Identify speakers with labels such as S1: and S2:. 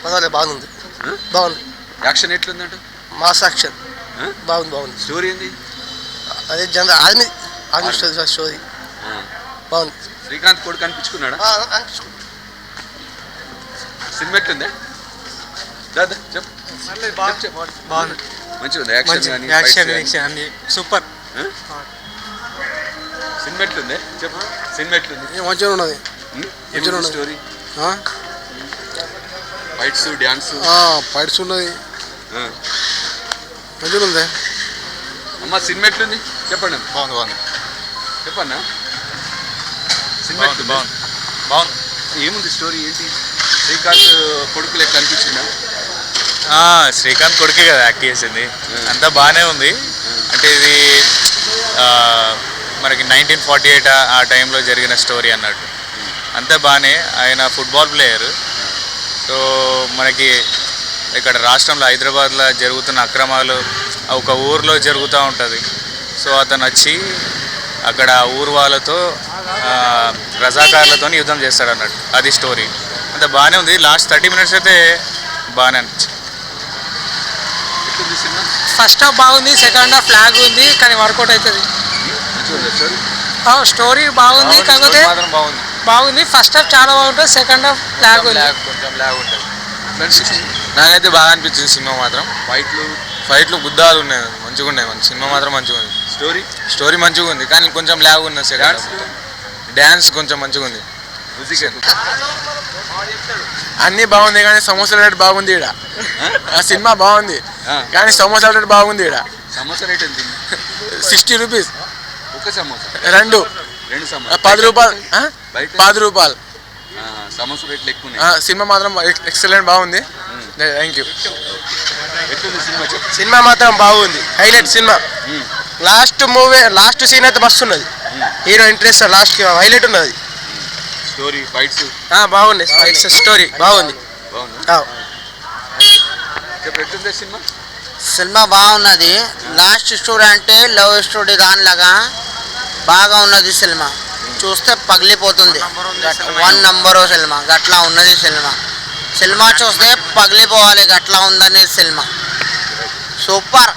S1: పర్వాలేదు, బాగుంది. బాగుంది.
S2: యాక్షన్ ఎట్లుందంట?
S1: మాస్ యాక్షన్ బాగుంది.
S2: స్టోరీ ఏంది?
S1: అదే జనరల్ ఆర్మీ స్టోరీ బాగుంది.
S2: శ్రీకాంత్ కొడుకు కనిపించుకున్నాడా? సినిమా ఎట్లుందే? చెప్పు.
S3: బాగుంది,
S2: మంచిగా ఉంది. యాక్షన్
S3: అన్ని సూపర్.
S2: సినిమా ఎట్లుంది? చెప్పు. సినిమా ఎట్లుంది?
S1: మంచిగా ఉన్నది.
S2: స్టోరీ, ఫైట్స్, డ్యాన్స్,
S1: ఫైట్స్ ఉన్నది, మంచిగా ఉంది.
S2: అమ్మ సినిమా ఎట్లుంది చెప్పండి.
S3: బాగుంది.
S2: చెప్పన్నా. సినిమా
S3: బాగుంది.
S2: ఏముంది స్టోరీ ఏంటి? శ్రీకాంత్ కొడుకు లెక్క కనిపించిందా?
S3: శ్రీకాంత్ కొడుకే కదా యాక్ట్ చేసింది. అంతా బాగానే ఉంది. అంటే ఇది మనకి 1948 ఆ టైంలో జరిగిన స్టోరీ అన్నట్టు. అంతా బాగానే. ఆయన ఫుట్బాల్ ప్లేయరు. సో మనకి ఇక్కడ రాష్ట్రంలో హైదరాబాద్లో జరుగుతున్న అక్రమాలు ఒక ఊరిలో జరుగుతూ ఉంటుంది. సో అతను వచ్చి అక్కడ ఊరు వాళ్ళతో రజాకారులతో యుద్ధం చేస్తాడు అన్నట్టు. అది స్టోరీ. అంత బాగానే ఉంది. లాస్ట్ 30 minutes అయితే బాగానే అనిపించింది.
S4: ఫస్ట్ హాఫ్ బాగుంది, సెకండ్ హాఫ్ లాగ్ ఉంది, కానీ వర్కౌట్ అవుతుంది. స్టోరీ బాగుంది, కాకపోతే బాగుంది. ఫస్ట్ హాఫ్ చాలా బాగుంటుంది, సెకండ్ హాఫ్ లాగ్ ఉంది.
S3: నాకైతే బాగా అనిపించింది సినిమా మాత్రం. ఫైట్లు గుద్దాలు ఉన్నాయి, మంచిగా ఉన్నాయి. సినిమా మాత్రం మంచిగా ఉంది. స్టోరీ మంచిగా ఉంది, కానీ కొంచెం లాగ్ ఉన్నది. సెకండ్ డ్యాన్స్ కొంచెం మంచిగా ఉంది.
S1: అన్నీ బాగుంది, కానీ సమోసా రేట్ బాగుంది. ఇక్కడ సినిమా బాగుంది, కానీ సమోసా రేట్ బాగుంది. ఇక్కడ
S2: సమోసా రేట్ ఎంత?
S1: 60 రూపీస్.
S2: ఒక సమోసా?
S1: రెండు 10 రూపాయలు. 10 రూపాయలు.
S2: సమోసా రేట్లు ఎక్కువ.
S1: సినిమా మాత్రం ఎక్సలెంట్, బాగుంది. Thank you.
S2: సినిమా
S1: మాత్రం బాగుంది, హైలైట్ సినిమా. లాస్ట్ సీన్ అయితే మస్తు ఉన్నది. హీరో ఇంట్రెస్ట్ లాస్ట్ హైలైట్ ఉన్నది.
S2: స్టోరీ, ఫైట్స్
S1: బాగుంది. ఫైట్స్, స్టోరీ బాగుంది.
S5: సినిమా బాగున్నది. లాస్ట్ స్టోరీ అంటే లవ్ స్టోరీ దానిలాగా బాగా ఉన్నది. సినిమా చూస్తే పగిలిపోతుంది. 1 నంబరు సినిమా. గట్లా ఉన్నది సినిమా చూస్తే పగిలిపోవాలి, గట్లా ఉందనేది సినిమా. సూపర్.